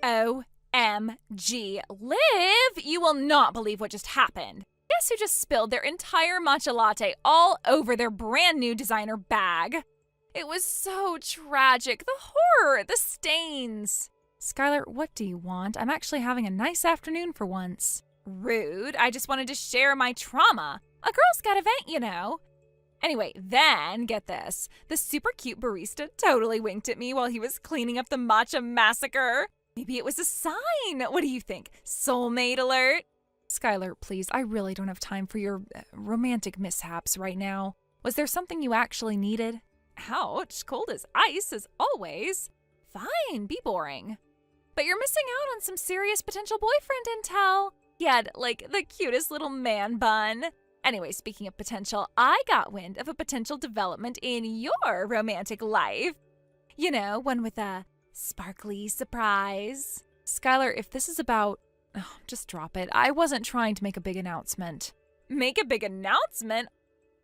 OMG. Liv, you will not believe what just happened. Guess who just spilled their entire matcha latte all over their brand new designer bag? It was so tragic. The horror, the stains. Skylar, what do you want? I'm actually having a nice afternoon for once. Rude. I just wanted to share my trauma. A Girl Scout event, you know. Anyway, then, get this. The super cute barista totally winked at me while he was cleaning up the matcha massacre. Maybe it was a sign. What do you think? Soulmate alert? Skylar, please, I really don't have time for your romantic mishaps right now. Was there something you actually needed? Ouch, cold as ice as always. Fine, be boring. But you're missing out on some serious potential boyfriend intel. He had, like, the cutest little man bun. Anyway, speaking of potential, I got wind of a potential development in your romantic life. You know, one with a sparkly surprise. Skylar, if this is about... Oh, just drop it. I wasn't trying to make a big announcement. Make a big announcement?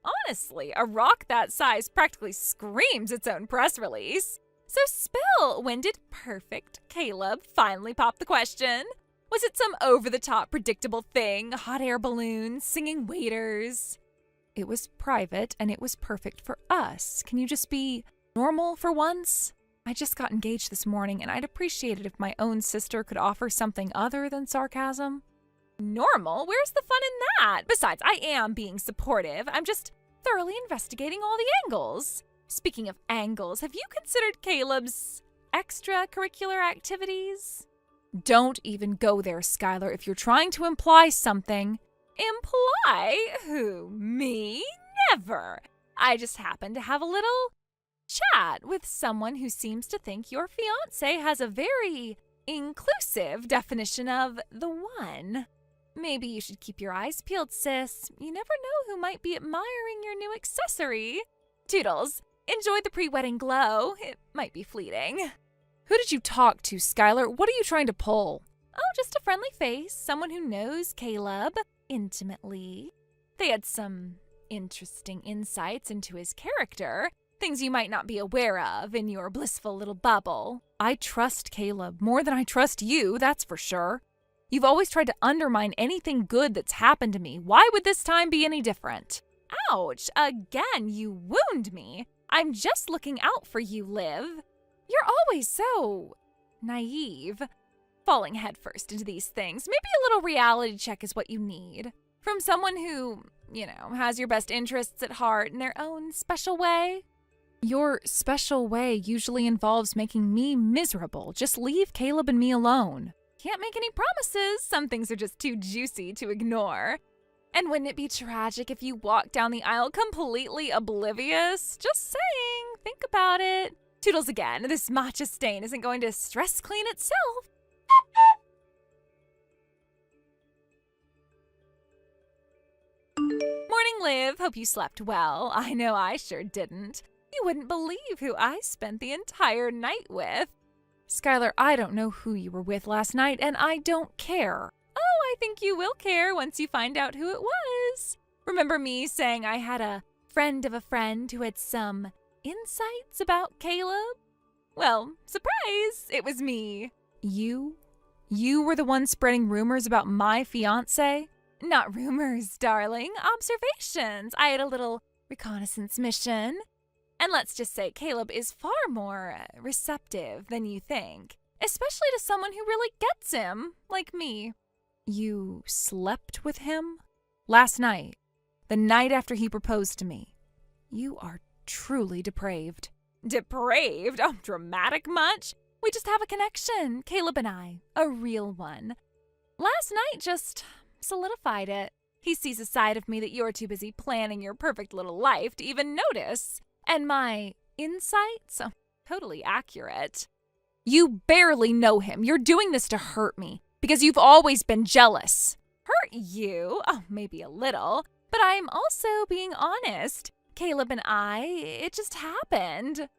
Honestly, a rock that size practically screams its own press release. So spill, when did perfect Caleb finally pop the question? Was it some over-the-top predictable thing, hot air balloons, singing waiters? It was private and it was perfect for us. Can you just be normal for once? I just got engaged this morning and I'd appreciate it if my own sister could offer something other than sarcasm. Normal? Where's the fun in that? Besides, I am being supportive. I'm just thoroughly investigating all the angles. Speaking of angles, have you considered Caleb's extracurricular activities? Don't even go there, Skylar. If you're trying to imply something... Imply? Who, me? Never. I just happen to have a little chat with someone who seems to think your fiance has a very inclusive definition of the one. Maybe you should keep your eyes peeled, sis. You never know who might be admiring your new accessory. Toodles, enjoy the pre-wedding glow. It might be fleeting. Who did you talk to, Skylar? What are you trying to pull? Oh, just a friendly face. Someone who knows Caleb intimately. They had some interesting insights into his character. Things you might not be aware of in your blissful little bubble. I trust Caleb more than I trust you, that's for sure. You've always tried to undermine anything good that's happened to me. Why would this time be any different? Ouch, again, you wound me. I'm just looking out for you, Liv. You're always so naive. Falling headfirst into these things. Maybe a little reality check is what you need. From someone who, has your best interests at heart in their own special way. Your special way usually involves making me miserable. Just leave Caleb and me alone. Can't make any promises. Some things are just too juicy to ignore. And wouldn't it be tragic if you walked down the aisle completely oblivious? Just saying. Think about it. Toodles again. This matcha stain isn't going to stress clean itself. Morning, Liv. Hope you slept well. I know I sure didn't. You wouldn't believe who I spent the entire night with. Skylar, I don't know who you were with last night, and I don't care. Oh, I think you will care once you find out who it was. Remember me saying I had a friend of a friend who had some insights about Caleb? Well, surprise, it was me. You? You were the one spreading rumors about my fiance? Not rumors, darling. Observations. I had a little reconnaissance mission. And let's just say Caleb is far more receptive than you think, especially to someone who really gets him, like me. You slept with him? Last night, the night after he proposed to me. You are truly depraved. Depraved? Oh, dramatic much? We just have a connection, Caleb and I, a real one. Last night just solidified it. He sees a side of me that you're too busy planning your perfect little life to even notice. And my insights? Oh, totally accurate. You barely know him. You're doing this to hurt me because you've always been jealous. Hurt you? Oh, maybe a little. But I'm also being honest. Caleb and I, it just happened.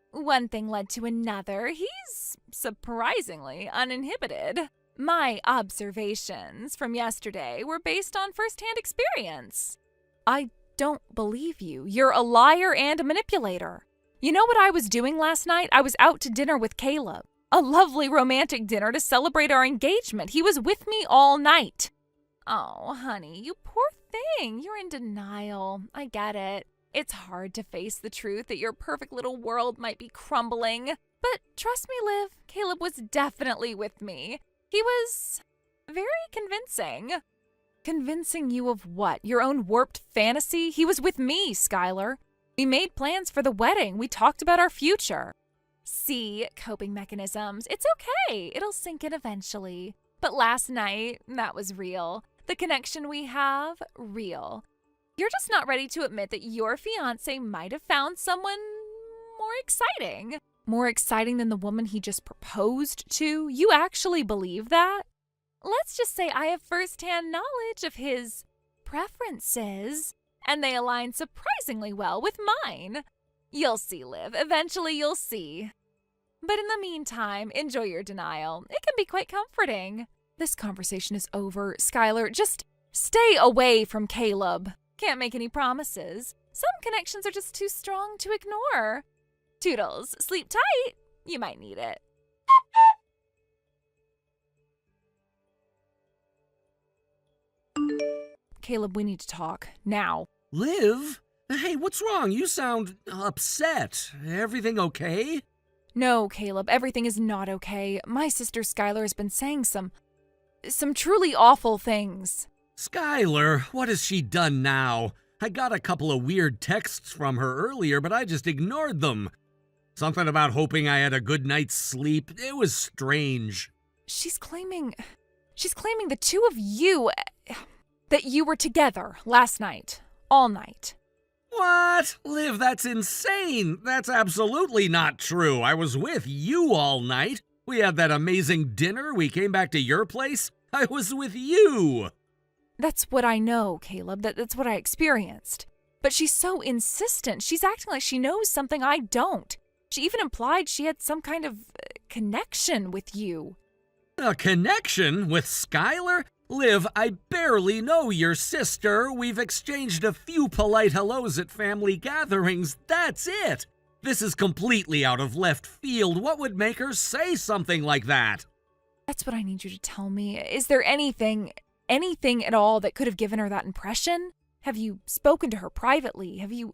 One thing led to another. He's surprisingly uninhibited. My observations from yesterday were based on first-hand experience. I don't believe you. You're a liar and a manipulator. You know what I was doing last night? I was out to dinner with Caleb. A lovely romantic dinner to celebrate our engagement. He was with me all night. Oh, honey, you poor thing. You're in denial. I get it. It's hard to face the truth that your perfect little world might be crumbling. But trust me, Liv, Caleb was definitely with me. He was very convincing. Convincing you of what? Your own warped fantasy? He was with me, Skylar. We made plans for the wedding. We talked about our future. See, coping mechanisms. It's okay. It'll sink in eventually. But last night, that was real. The connection we have, real. You're just not ready to admit that your fiance might have found someone more exciting. More exciting than the woman he just proposed to? You actually believe that? Let's just say I have first-hand knowledge of his preferences, and they align surprisingly well with mine. You'll see, Liv. Eventually you'll see. But in the meantime, enjoy your denial. It can be quite comforting. This conversation is over. Skylar, just stay away from Caleb. Can't make any promises. Some connections are just too strong to ignore. Toodles, sleep tight. You might need it. Caleb, we need to talk. Now. Liv? Hey, what's wrong? You sound upset. Everything okay? No, Caleb, everything is not okay. My sister Skylar has been saying some truly awful things. Skylar, what has she done now? I got a couple of weird texts from her earlier, but I just ignored them. Something about hoping I had a good night's sleep. It was strange. She's claiming the two of you, that you were together last night, all night. What? Liv, that's insane. That's absolutely not true. I was with you all night. We had that amazing dinner. We came back to your place. I was with you. That's what I know, Caleb. That's what I experienced. But she's so insistent. She's acting like she knows something I don't. She even implied she had some kind of connection with you. A connection with Skylar? Liv, I barely know your sister. We've exchanged a few polite hellos at family gatherings. That's it. This is completely out of left field. What would make her say something like that? That's what I need you to tell me. Is there anything at all that could have given her that impression? Have you spoken to her privately? Have you,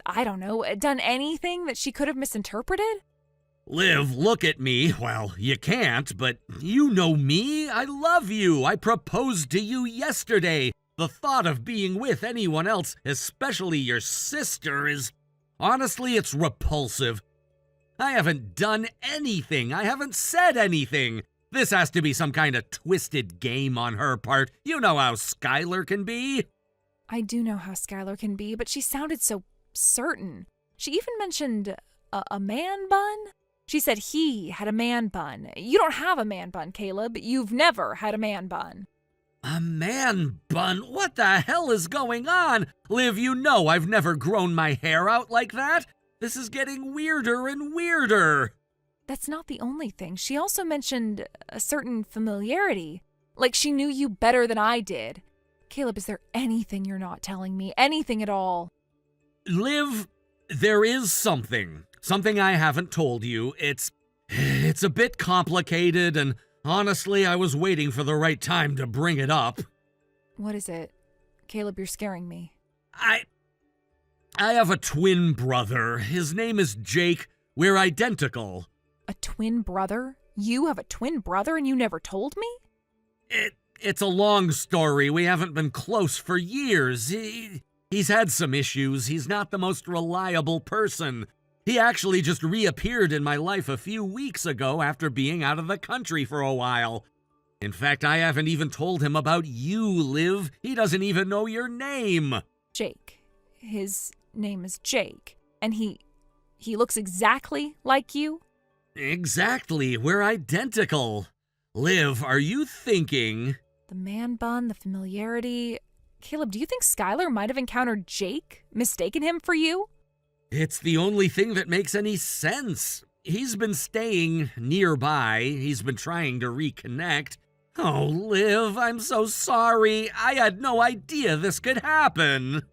I don't know, done anything that she could have misinterpreted? Liv, look at me. Well, you can't, but you know me. I love you. I proposed to you yesterday. The thought of being with anyone else, especially your sister, is... honestly, it's repulsive. I haven't done anything. I haven't said anything. This has to be some kind of twisted game on her part. You know how Skylar can be. I do know how Skylar can be, but she sounded so certain. She even mentioned a man bun. She said he had a man bun. You don't have a man bun, Caleb. You've never had a man bun. A man bun? What the hell is going on? Liv, you know I've never grown my hair out like that. This is getting weirder and weirder. That's not the only thing. She also mentioned a certain familiarity. Like she knew you better than I did. Caleb, is there anything you're not telling me? Anything at all? Liv, there is something. Something I haven't told you. It's a bit complicated, and honestly, I was waiting for the right time to bring it up. What is it? Caleb, you're scaring me. I have a twin brother. His name is Jake. We're identical. A twin brother? You have a twin brother and you never told me? It's a long story. We haven't been close for years. He's had some issues. He's not the most reliable person. He actually just reappeared in my life a few weeks ago after being out of the country for a while. In fact, I haven't even told him about you, Liv. He doesn't even know your name. Jake. His name is Jake. And he looks exactly like you? Exactly. We're identical. Liv, are you thinking... The man bun, the familiarity... Caleb, do you think Skylar might have encountered Jake? Mistaken him for you? It's the only thing that makes any sense. He's been staying nearby. He's been trying to reconnect. Oh, Liv, I'm so sorry. I had no idea this could happen.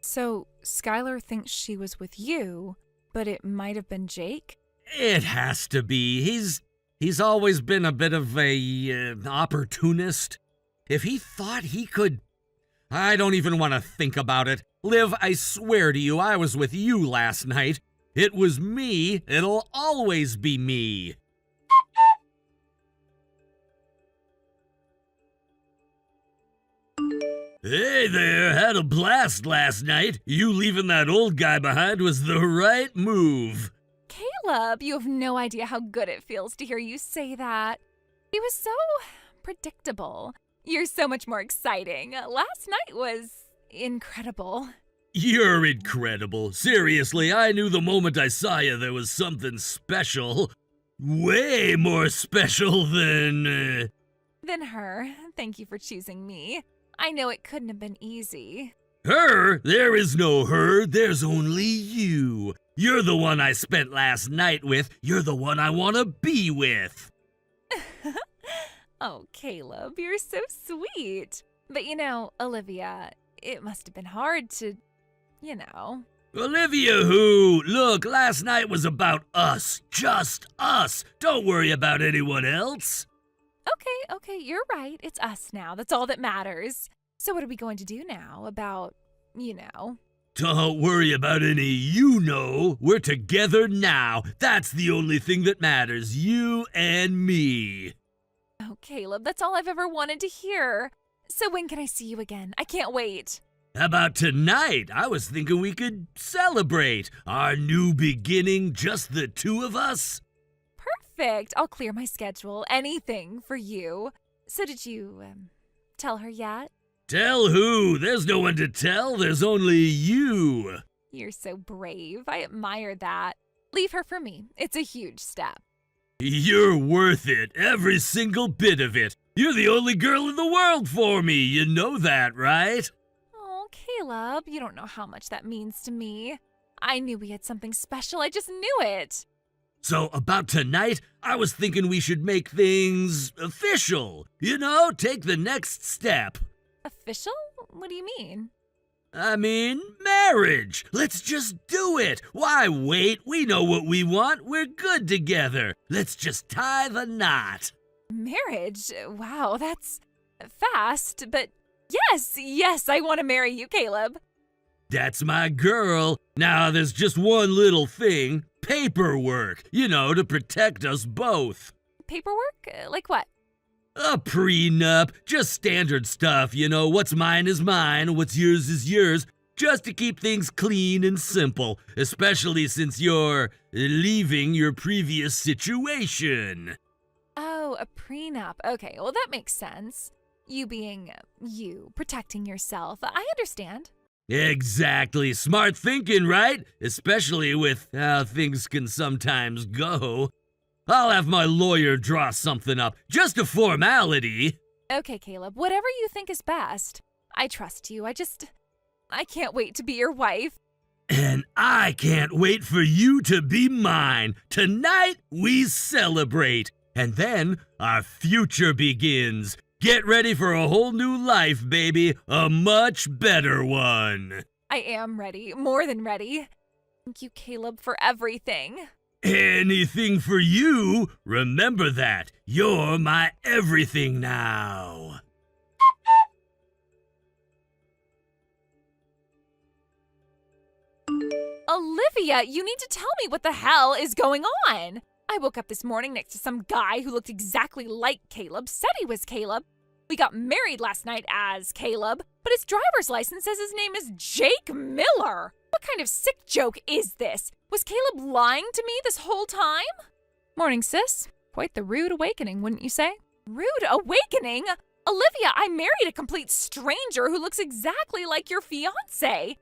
So, Skylar thinks she was with you, but it might have been Jake? It has to be. He's He's always been a bit of a opportunist. If he thought he could... I don't even want to think about it. Liv, I swear to you, I was with you last night. It was me. It'll always be me. Hey there, had a blast last night. You leaving that old guy behind was the right move. Caleb, you have no idea how good it feels to hear you say that. He was so predictable. You're so much more exciting. Last night was incredible. You're incredible. Seriously, I knew the moment I saw you there was something special. Way more special than... Than her. Thank you for choosing me. I know it couldn't have been easy. Her? There is no her. There's only you. You're the one I spent last night with. You're the one I want to be with. Oh, Caleb, you're so sweet. But Olivia, it must have been hard to, Olivia who? Look, last night was about us. Just us. Don't worry about anyone else. Okay, you're right. It's us now. That's all that matters. So what are we going to do now about, Don't worry about any We're together now. That's the only thing that matters. You and me. Oh, Caleb, that's all I've ever wanted to hear. So when can I see you again? I can't wait. How about tonight? I was thinking we could celebrate our new beginning, just the two of us. Perfect. I'll clear my schedule. Anything for you. So did you, tell her yet? Tell who? There's no one to tell. There's only you. You're so brave. I admire that. Leave her for me. It's a huge step. You're worth it. Every single bit of it. You're the only girl in the world for me. You know that, right? Oh, Caleb, you don't know how much that means to me. I knew we had something special. I just knew it. So about tonight, I was thinking we should make things official. Take the next step. Official? What do you mean? I mean, marriage. Let's just do it. Why wait? We know what we want. We're good together. Let's just tie the knot. Marriage? Wow, that's fast. But yes, I want to marry you, Caleb. That's my girl. Now there's just one little thing. Paperwork. To protect us both. Paperwork? Like what? A prenup, just standard stuff, what's mine is mine, what's yours is yours, just to keep things clean and simple, especially since you're leaving your previous situation. Oh, a prenup. Okay, well that makes sense. You being you, protecting yourself. I understand. Exactly. Smart thinking, right? Especially with how things can sometimes go. I'll have my lawyer draw something up. Just a formality. Okay, Caleb, whatever you think is best. I trust you. I can't wait to be your wife. And I can't wait for you to be mine. Tonight, we celebrate. And then, our future begins. Get ready for a whole new life, baby. A much better one. I am ready. More than ready. Thank you, Caleb, for everything. Anything for you. Remember that. You're my everything now. Olivia, you need to tell me what the hell is going on. I woke up this morning next to some guy who looked exactly like Caleb, said he was Caleb. We got married last night as Caleb, but his driver's license says his name is Jake Miller. What kind of sick joke is this? Was Caleb lying to me this whole time? Morning, sis. Quite the rude awakening, wouldn't you say? Rude awakening? Olivia, I married a complete stranger who looks exactly like your fiance.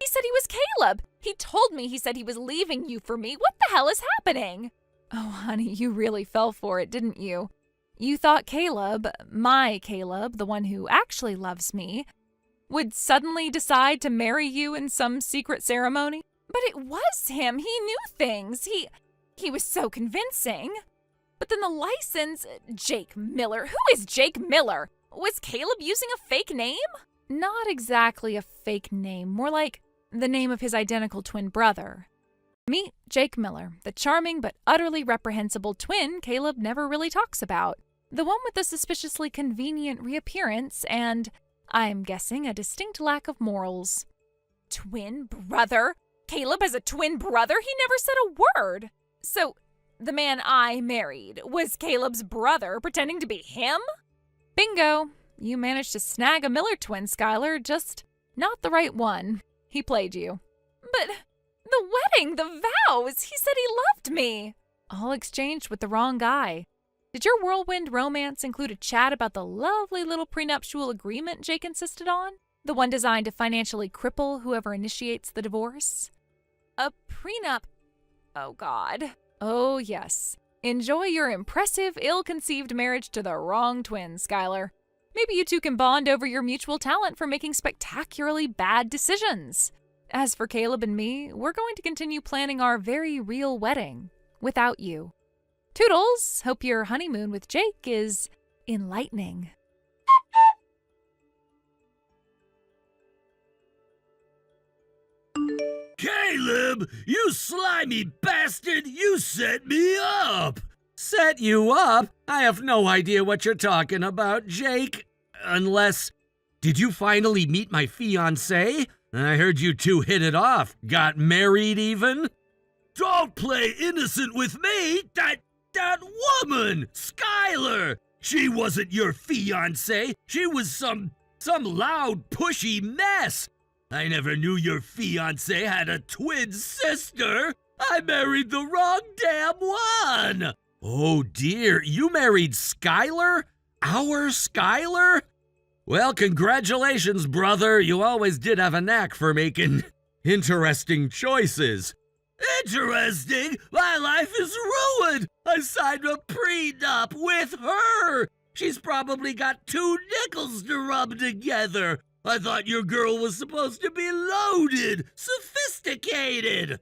He said he was Caleb. He told me he said he was leaving you for me. What the hell is happening? Oh, honey, you really fell for it, didn't you? You thought Caleb, my Caleb, the one who actually loves me, would suddenly decide to marry you in some secret ceremony? But it was him. He knew things. He was so convincing. But then the license, Jake Miller. Who is Jake Miller? Was Caleb using a fake name? Not exactly a fake name, more like the name of his identical twin brother. Meet Jake Miller, the charming but utterly reprehensible twin Caleb never really talks about. The one with the suspiciously convenient reappearance and, I'm guessing, a distinct lack of morals. Twin brother? Caleb has a twin brother? He never said a word. So, the man I married was Caleb's brother pretending to be him? Bingo. You managed to snag a Miller twin, Skylar, just not the right one. He played you. But the wedding, the vows, he said he loved me. All exchanged with the wrong guy. Did your whirlwind romance include a chat about the lovely little prenuptial agreement Jake insisted on? The one designed to financially cripple whoever initiates the divorce? A prenup. Oh, God. Oh, yes. Enjoy your impressive, ill-conceived marriage to the wrong twin, Skylar. Maybe you two can bond over your mutual talent for making spectacularly bad decisions. As for Caleb and me, we're going to continue planning our very real wedding without you. Toodles! Hope your honeymoon with Jake is enlightening. Caleb, you slimy bastard, you set me up! Set you up? I have no idea what you're talking about, Jake. Unless, did you finally meet my fiance? I heard you two hit it off. Got married even? Don't play innocent with me! That woman! Skylar! She wasn't your fiance. She was some loud, pushy mess. I never knew your fiancé had a twin sister. I married the wrong damn one. Oh dear, you married Skylar? Our Skylar? Well, congratulations, brother. You always did have a knack for making interesting choices. Interesting? My life is ruined. I signed a prenup with her. She's probably got 2 nickels to rub together. I thought your girl was supposed to be loaded, sophisticated.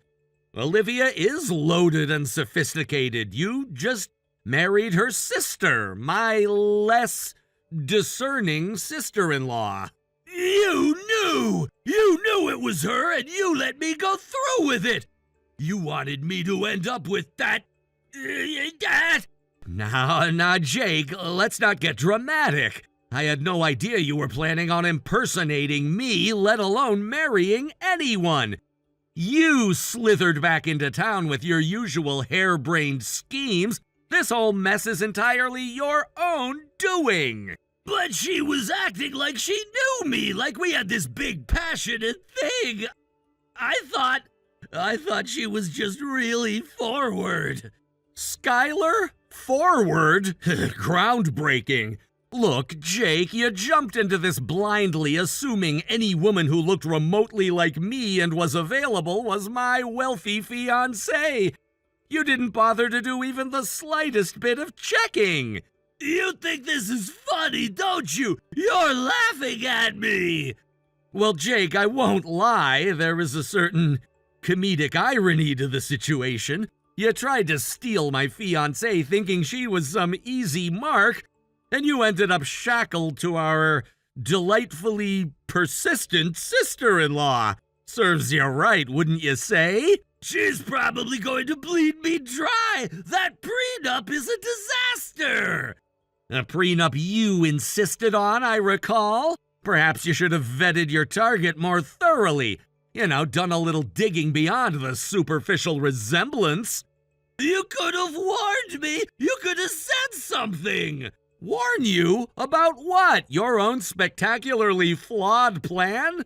Olivia is loaded and sophisticated. You just married her sister, my less discerning sister-in-law. You knew it was her, and you let me go through with it. You wanted me to end up with that. Now, Jake, let's not get dramatic. I had no idea you were planning on impersonating me, let alone marrying anyone. You slithered back into town with your usual harebrained schemes. This whole mess is entirely your own doing. But she was acting like she knew me, like we had this big passionate thing. I thought she was just really forward. Skylar? Forward? Groundbreaking. Look, Jake, you jumped into this blindly, assuming any woman who looked remotely like me and was available was my wealthy fiancé. You didn't bother to do even the slightest bit of checking. You think this is funny, don't you? You're laughing at me. Well, Jake, I won't lie. There is a certain comedic irony to the situation. You tried to steal my fiancé thinking she was some easy mark, and you ended up shackled to our delightfully persistent sister-in-law. Serves you right, wouldn't you say? She's probably going to bleed me dry. That prenup is a disaster. A prenup you insisted on, I recall. Perhaps you should have vetted your target more thoroughly. You know, done a little digging beyond the superficial resemblance. You could have warned me. You could have said something. Warn you? About what? Your own spectacularly flawed plan?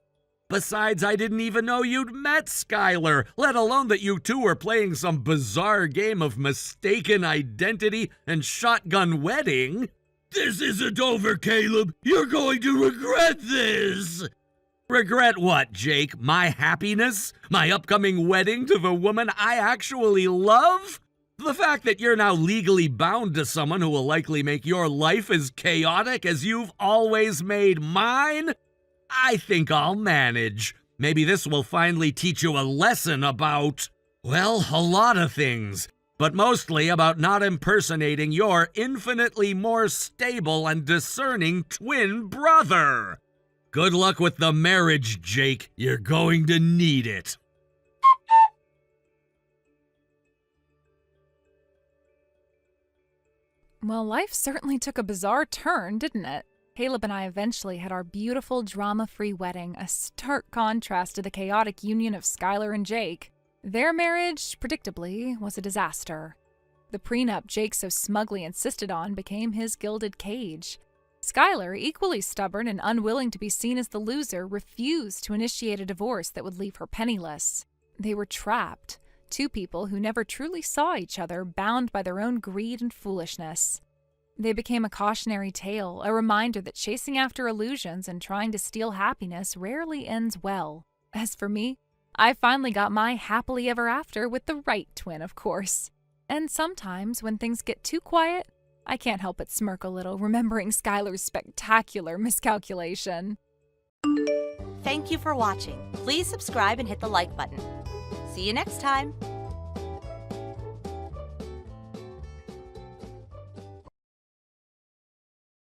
Besides, I didn't even know you'd met Skylar, let alone that you two were playing some bizarre game of mistaken identity and shotgun wedding. This isn't over, Caleb. You're going to regret this. Regret what, Jake? My happiness? My upcoming wedding to the woman I actually love? The fact that you're now legally bound to someone who will likely make your life as chaotic as you've always made mine? I think I'll manage. Maybe this will finally teach you a lesson about, well, a lot of things, but mostly about not impersonating your infinitely more stable and discerning twin brother. Good luck with the marriage, Jake. You're going to need it. Well, life certainly took a bizarre turn, didn't it? Caleb and I eventually had our beautiful, drama-free wedding, a stark contrast to the chaotic union of Skylar and Jake. Their marriage, predictably, was a disaster. The prenup Jake so smugly insisted on became his gilded cage. Skylar, equally stubborn and unwilling to be seen as the loser, refused to initiate a divorce that would leave her penniless. They were trapped, two people who never truly saw each other, bound by their own greed and foolishness. They became a cautionary tale, a reminder that chasing after illusions and trying to steal happiness rarely ends well. As for me, I finally got my happily ever after with the right twin, of course. And sometimes, when things get too quiet, I can't help but smirk a little, remembering Skylar's spectacular miscalculation. Thank you for watching. Please subscribe and hit the like button. See you next time.